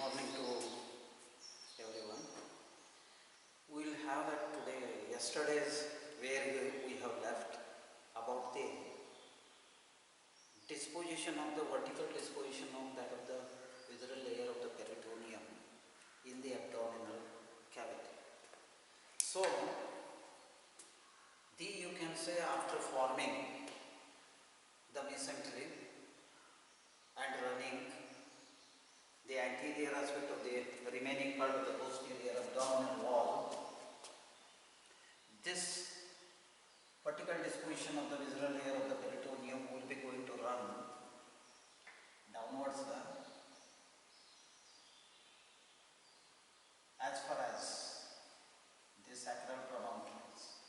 morning to everyone. We will have that today, yesterday's where we have left about the disposition of the vertical disposition of that of the visceral layer of the peritoneum in the abdominal cavity. So, you can say after forming the mesentery and running the anterior aspect of the remaining part of the posterior abdominal wall, this vertical disposition of the visceral layer of the peritoneum will be going to run downwards as far as the sacral promontories.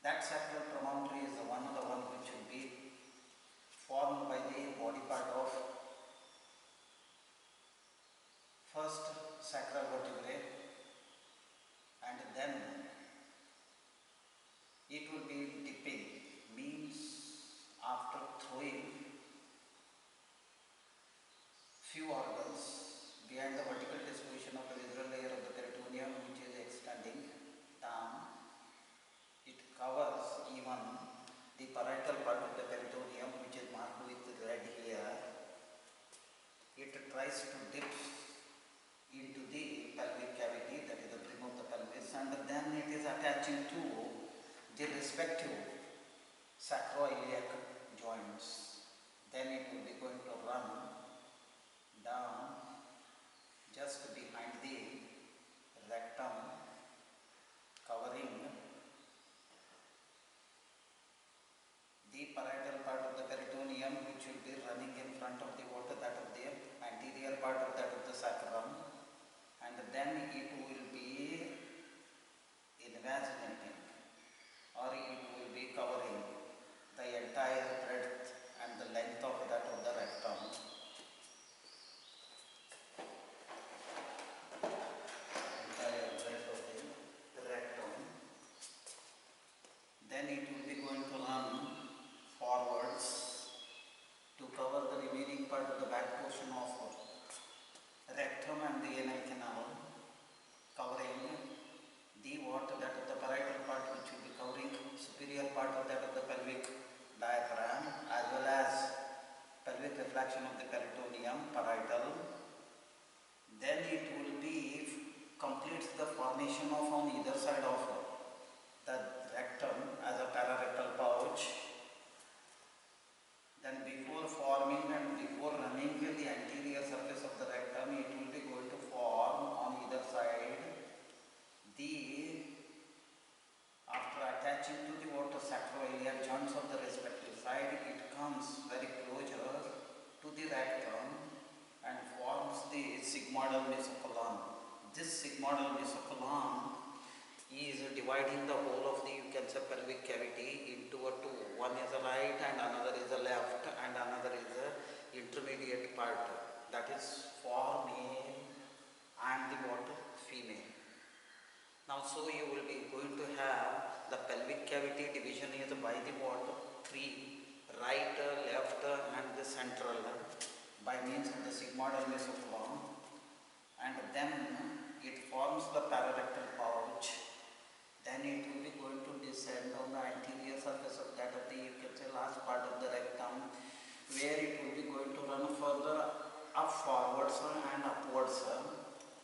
That sacral promontory is the one which will be formed by the body part of first sacral vertebrae, and then it will be dipping, means after throwing few organs behind the vertical disposition of the visceral layer of the peritoneum, which is extending down, it covers even the parietal part of the peritoneum, which is marked with red here. It tries to dip into the pelvic cavity, that is the brim of the pelvis, and then it is attaching to the respective sacroiliac joints. Then it will be going to run down just behind the rectum, covering the parietal part of the peritoneum, which will be running in front of the water, that of the anterior part of that of the sacrum, and then it will be invaginating, or it will be covering the entire breadth and the length of that of the rectum. Entire breadth of the rectum. Then it will be going to run forwards to cover the remaining part of the back portion of rectum and the anal canal, covering the water, that of the parietal part, which will be covering superior part of that of the pelvic diaphragm, as well as pelvic reflection of the peritoneum, parietal. Then it will be completes the formation of on either side of the rectum as a pararectal pouch. Then before forming and before running the anterior surface of the rectum, it will be going to form on either side after attaching to the water sacroiliac joints of the respective side, it comes very closer to the rectum and forms the sigmoidal mesocolon. This sigmoidal mesocolon is dividing the whole of the, you can say, pelvic cavity into two. One is a right and another is a left, and another is a intermediate part, that is for male and the what, female. Now, so you will be going to have the pelvic cavity division is by the what, three: right, left, and the central, by means of the sigmoidal mesocolon, and then it forms the pararectal pouch. Then it will be going to descend on the anterior surface of that of the, you can say, last part of the rectum, where it will be going to run further up forwards and upwards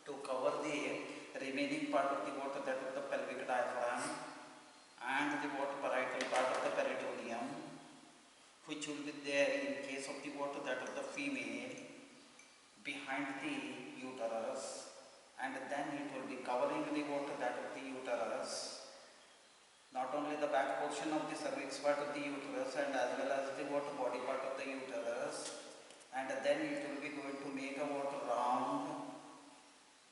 to cover the remaining part of the water, that of the pelvic diaphragm, and the water parietal part of the peritoneum, which will be there in case of the water, that of the female, behind the uterus, and then it will be covering the water, that of the uterus, not only the back portion of the cervix part of the uterus and as well as the water body part of the uterus, and then it will be going to make a water round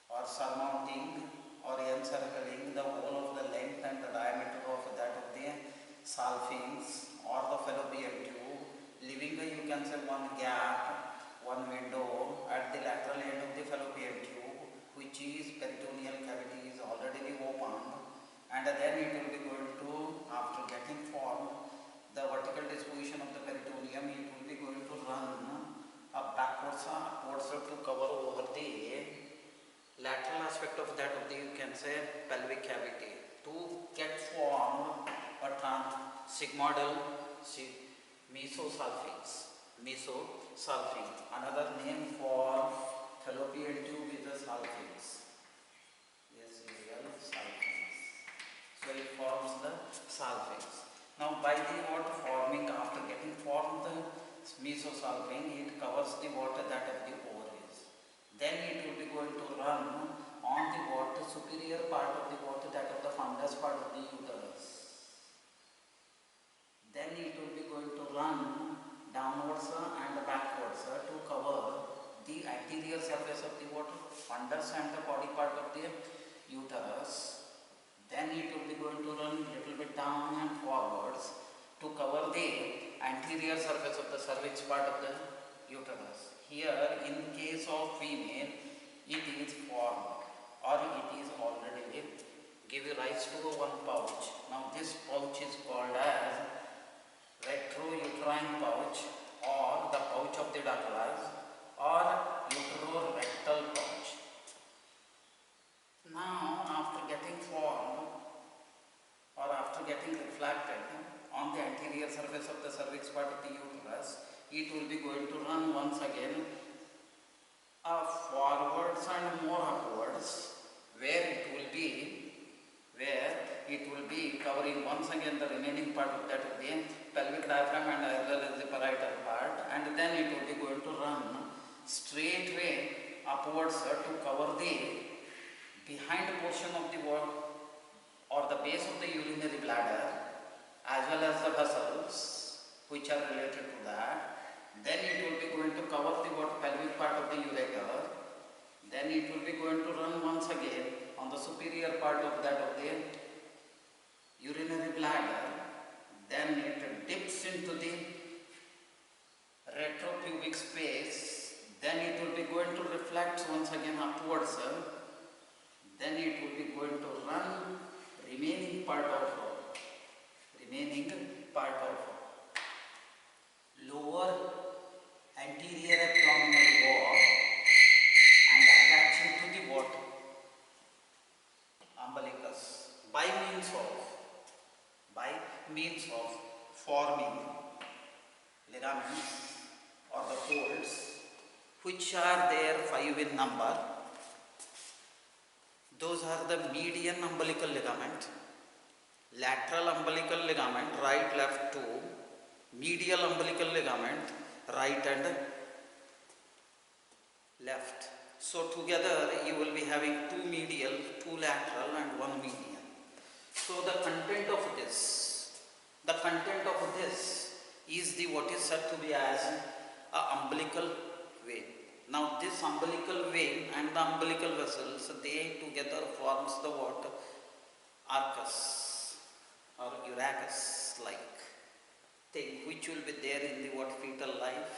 or surmounting or encircling the whole of the length and the diameter of that of the salpinx or the fallopian tube, leaving a, you can say, one gap, one window at the lateral end of the fallopian tube, which is peritoneal cavity is already opened, and then it will be going to, after getting formed the vertical disposition of the peritoneum, it will be going to run up backwards and upwards to cover over the that of the, you can say, pelvic cavity to get formed a sigmoidal mesosalpinx. Mesosalpinx. Another name for fallopian tube is the salpinx. Yes, real salpinx. So it forms the salpinx. Now by the water forming, after getting formed the mesosalpinx, it covers the water that of the ovaries. Then it will be going to run on the water, superior part of the water, that of the fundus part of the uterus. Then it will be going to run downwards and backwards to cover the anterior surface of the water, fundus and the body part of the uterus. Then it will be going to run little bit down and forwards to cover the anterior surface of the cervix part of the uterus. Here, in case of female, it is formed or it is already give rise to one pouch. Now this pouch is called as retrouterine pouch or the pouch of the Douglas or uterorectal pouch. Now after getting formed or after getting reflected on the anterior surface of the cervix part of the uterus, it will be going to run once again forwards and more upwards, where it will be covering once again the remaining part of that of the pelvic diaphragm and as well as the parietal part, and then it will be going to run straightway upwards to cover the behind portion of the wall or the base of the urinary bladder as well as the vessels which are related to that. Then it will be going to cover the pelvic part of the ureter. Then it will be going to run once again on the superior part of that of the urinary bladder. Then it dips into the retropubic space. Then it will be going to reflect once again upwards. Then it will be going to run remaining part of lower anterior abdominal wall and attaching to the bottom umbilicus by means of forming ligaments or the folds which are there 5 in number. Those are the median umbilical ligament, lateral umbilical ligament, right, left, 2, medial umbilical ligament, right and left. So together you will be having 2 medial, 2 lateral and 1 median. So the content of this is the what is said to be as a umbilical vein. Now this umbilical vein and the umbilical vessels, they together forms the what? Arcus or urachus like thing which will be there in the what? Fetal life.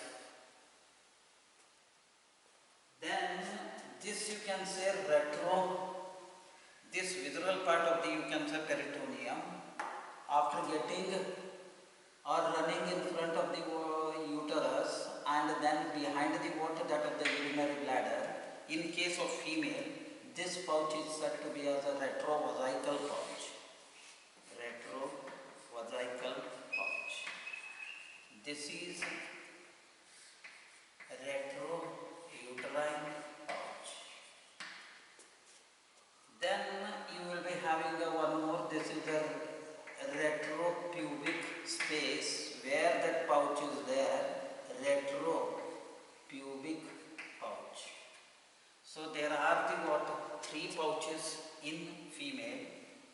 Then this you can say this visceral part of the you can say peritoneum, after getting or running in front of the uterus and then behind the water that of the urinary bladder. In case of female, this pouch is said to be as a retrovesical pouch. Retrovesical pouch. This is retrouterine pouch. Then you will be having one more. This is the retropubic space where that pouch is there. Retropubic pouch. So there are the what? 3 pouches in female,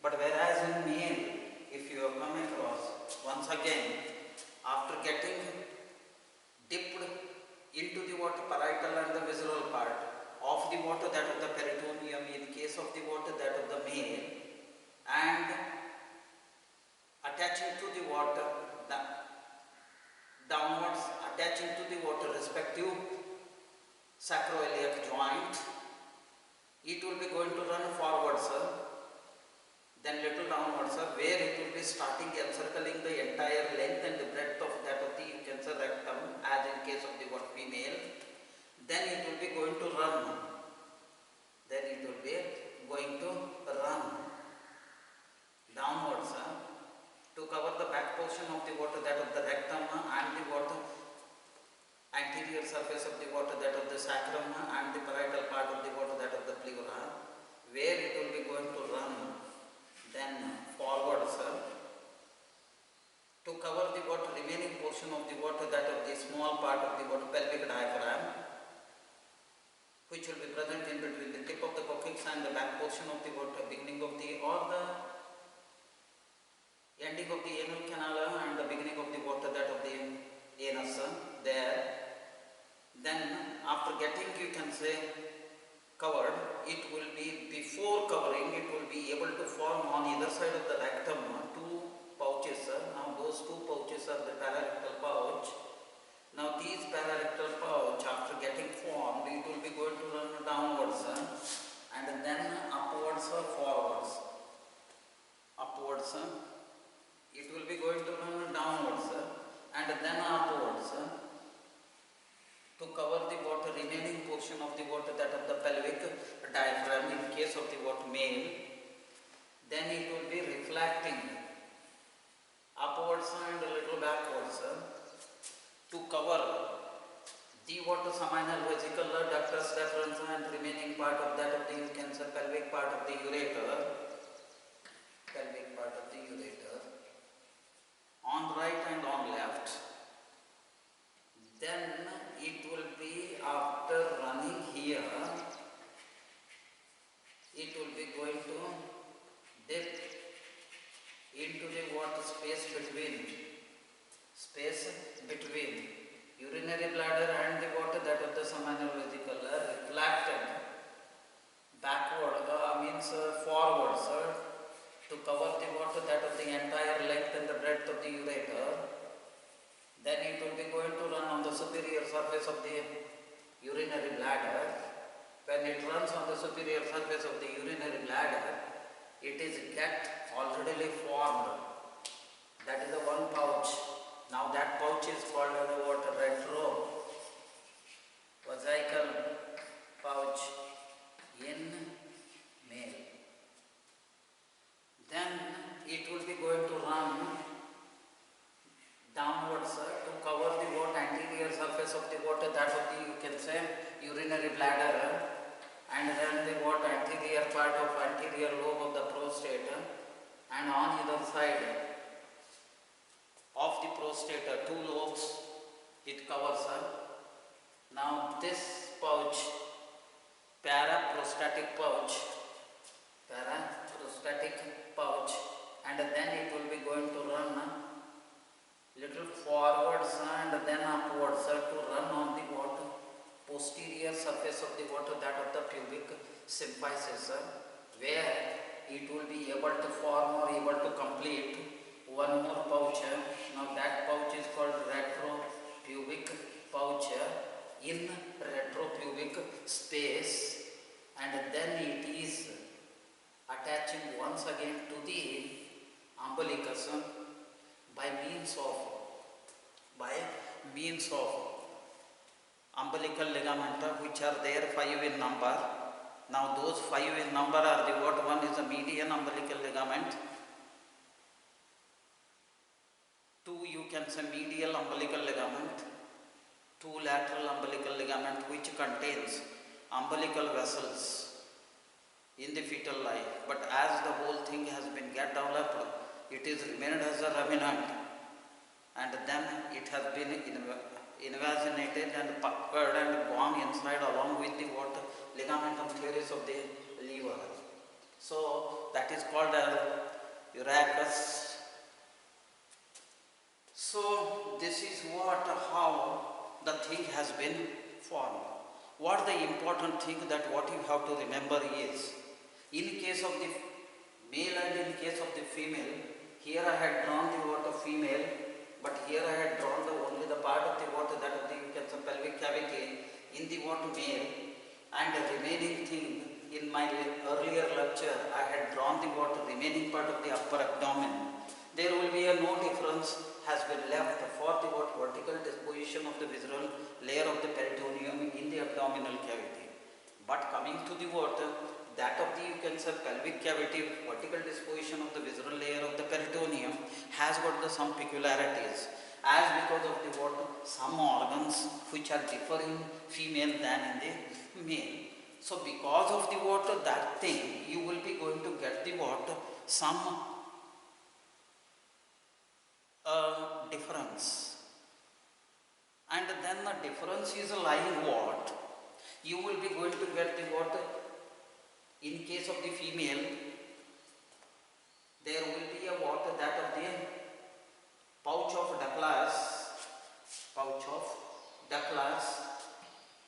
but whereas in male, if you have come across, once again, after getting dipped into the water parietal and the visceral part of the water that of the peritoneum in case of the water that of the male, and attaching to the water downwards, attaching to the water respective sacroiliac joint, it will be going to run forwards, then little downwards, where it will be starting encircling the entire length and the breadth of that of the you can say rectum as in case of the what? Female. Then it will be going to run. Then it will be going water that of the rectum and the water anterior surface of the water that of the sacrum and the parietal part of the water that of the pleura, where it will be going to run then forward, sir, to cover the water remaining portion of the water that of the small part of the water pelvic diaphragm, which will be present in between the tip of the coccyx and the back portion of the water, beginning of the or the ending of the anal canal and the beginning of the water that of the anus there. Then after getting, you can say, covered, it will be, before covering, it will be able to form on either side of the rectum two pouches. Now those two pouches are the pararectal pouch. Now these pararectal pouch, after getting formed, it will be going to run downwards and then upwards or forwards. Upwards, it will be going to run downwards and then upwards to cover the water remaining portion of the water that of the pelvic diaphragm in case of the what male. Then it will be reflecting upwards and a little backwards to cover the water seminal vesicle ductus deferens and remaining part of that of the, you can say, pelvic part of the ureter, pelvic part of the ureter on right and on left. Then it will be, after running here, it will be going to dip into the water space between urinary bladder and the water that of the seminal vesicle, reflected backward, forward, to cover the water that of the entire length and the breadth of the ureter. Then it will be going to run on the superior surface of the urinary bladder. When it runs on the superior surface of the urinary bladder, it is get already formed. That is the one pouch. Now that pouch is called the water retrovesical pouch in male. Then it will be going to run downwards to cover the water anterior surface of the water that of the, you can say, urinary bladder and then the water anterior part of anterior lobe of the prostate and on either side of the prostate, two lobes it covers. Now this pouch, paraprostatic pouch, and then it will be going to run little forwards and then upwards to run on the water posterior surface of the water that of the pubic symphysis, where it will be able to form or able to complete one more pouch. Now that pouch is called retropubic pouch in retropubic space, and then it is attaching once again to the umbilicus by means of umbilical ligament, which are there 5 in number. Now those 5 in number are the what? One is a median umbilical ligament, 2 you can say medial umbilical ligament, 2 lateral umbilical ligament, which contains umbilical vessels in the fetal life, but as the whole thing has been get developed, it is remained as a ruminant, and then it has been invaginated and puckered and gone inside along with the what? Ligamentum teres of the liver. So that is called as urachus. So this is how the thing has been formed. What the important thing that what you have to remember is, in case of the male and in case of the female, here I had drawn the water female, but here I had drawn only the part of the water that of the, you can say, pelvic cavity in the water male, and the remaining thing in my earlier lecture I had drawn the water remaining part of the upper abdomen. There will be no difference has been left for the vertical disposition of the visceral layer of the peritoneum in the abdominal cavity. But coming to the water, that of the, you can say, pelvic cavity, vertical disposition of the visceral layer of the peritoneum has got the some peculiarities, as because of the what, some organs which are differing female than in the male. So because of the what, that thing, you will be going to get the what, some difference. And then the difference is lying what? You will be going to get the what? In case of the female, there will be a what, that of the pouch of Douglas,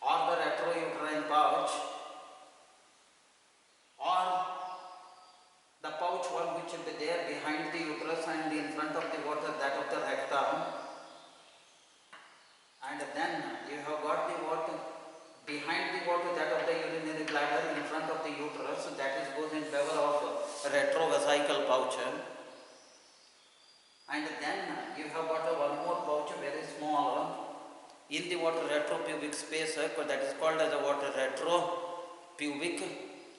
or the retrouterine pouch, or the pouch one which will be there behind the uterus and in front of the water, that of the rectum. And then you have got the water behind the water, that of the urinary bladder, in front of the uterus, that is goes in favor of retrovesical pouch. And then you have got one more pouch, very small, in the water retropubic space, that is called as a water retropubic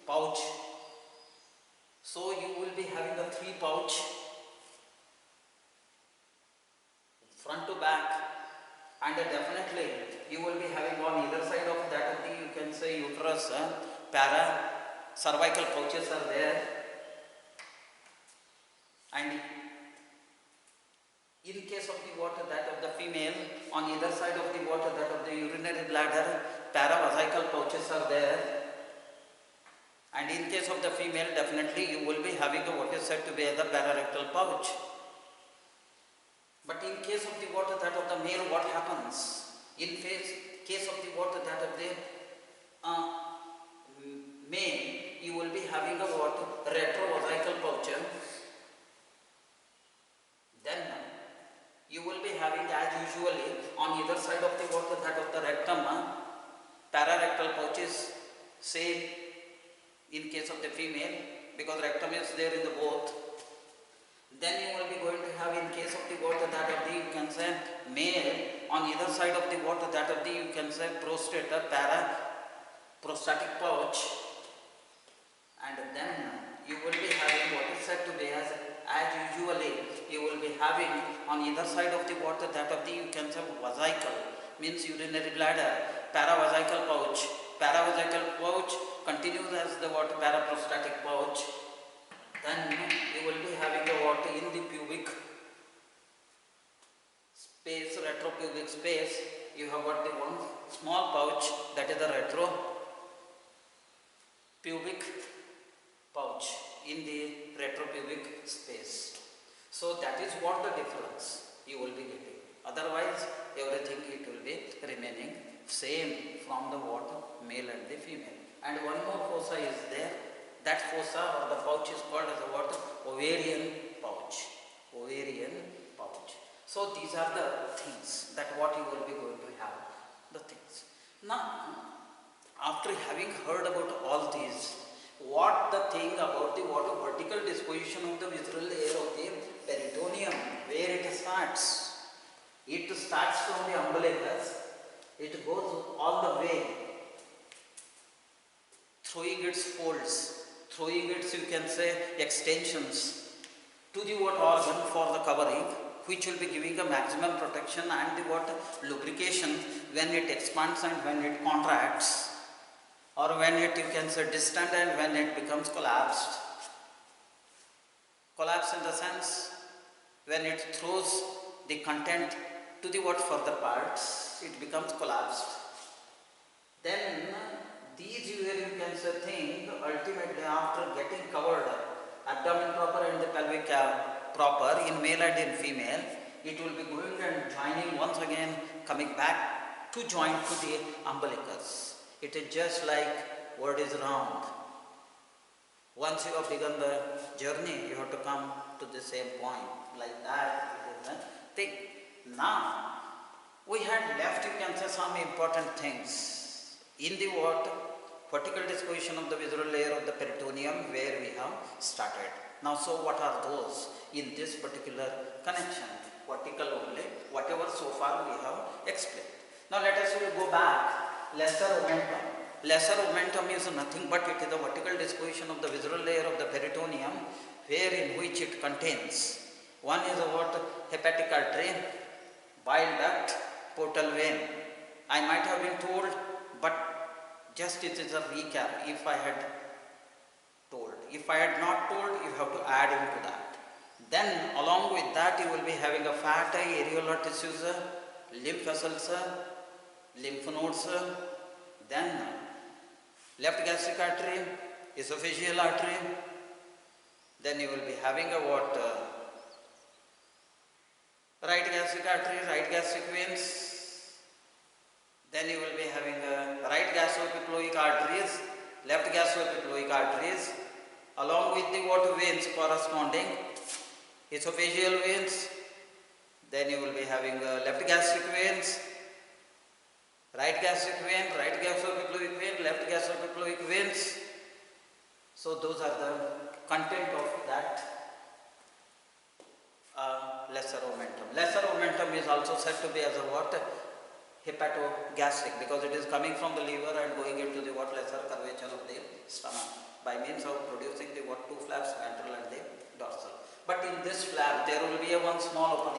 pouch. So you will be having a 3 pouch, front to back, and definitely you will be having on either side of that of the, you can say, uterus, cervical pouches are there, and in case of the water, that of the female, on either side of the water, that of the urinary bladder, paravesical pouches are there. And in case of the female, definitely you will be having a what is said to be the pararectal pouch. But in case of the water, that of the male, what happens? In case of the water, that of the male, you will be having a what? Retrovesical pouch. Then you will be having, as usually, on either side of the water, that of the rectum, pararectal pouches, same in case of the female, because rectum is there in the both. Then you will be going to have, in case of the water, that of the, you can say, male, on either side of the water, that of the, you can say, prostate, prostatic pouch. And then you will be having what is said to be as usually, you will be having on either side of the water, that of the, you can say, vesicle, means urinary bladder, paravesical pouch. Paravesical pouch continues as the what, paraprostatic pouch. Then you will be having the what, in the pubic space, retropubic space, you have got the one small pouch, that is the retropubic pouch in the retropubic space. So that is what the difference you will be getting. Otherwise, everything it will be remaining same from the what, male and the female. And one more fossa is there. That fossa or the pouch is called as a what? Ovarian pouch. Ovarian pouch. So these are the things that what you will be going to have, the things. Now, after having heard about all these, what the thing about the what vertical disposition of the visceral layer of the peritoneum, where it starts? It starts from the umbilicus, it goes all the way, throwing its folds, throwing its, you can say, extensions to the what organ for the covering, which will be giving a maximum protection and the what lubrication when it expands and when it contracts, or when it, you can say, distant and when it becomes collapsed. Collapse in the sense when it throws the content to the what further parts, it becomes collapsed. Then these you can say thing, ultimately after getting covered, abdomen proper and the pelvic proper in male and in female, it will be going and joining once again, coming back to join to the umbilicus. It is just like word is round. Once you have begun the journey, you have to come to the same point. Like that, it is the thing. Now, we had left, you can say, some important things in the what? Vertical disposition of the visceral layer of the peritoneum, where we have started. Now, so what are those in this particular connection? Vertical only, whatever so far we have explained. Now, let us go back, lesser omentum. Lesser omentum is nothing but it is the vertical disposition of the visceral layer of the peritoneum, where in which it contains. One is what? Hepatic artery, bile duct, portal vein. I might have been told, but just it is a recap if I had told. If I had not told, you have to add into that. Then along with that you will be having a fat eye, areolar tissues, lymph vessels, lymph nodes, then left gastric artery, esophageal artery, then you will be having a what? Right gastric artery, right gastric veins, then you will be having right gastroepiploic arteries, left gastroepiploic arteries, along with the what veins corresponding, esophageal veins, then you will be having left gastric veins, right gastric vein, right gastroepiploic vein, left gastroepiploic veins. So those are the content of that lesser omentum. Lesser omentum is also said to be as a what? Hepatogastric, because it is coming from the liver and going into the what? Lesser curvature of the stomach by means of producing the what? Two flaps, ventral and the dorsal. But in this flap there will be a one small opening.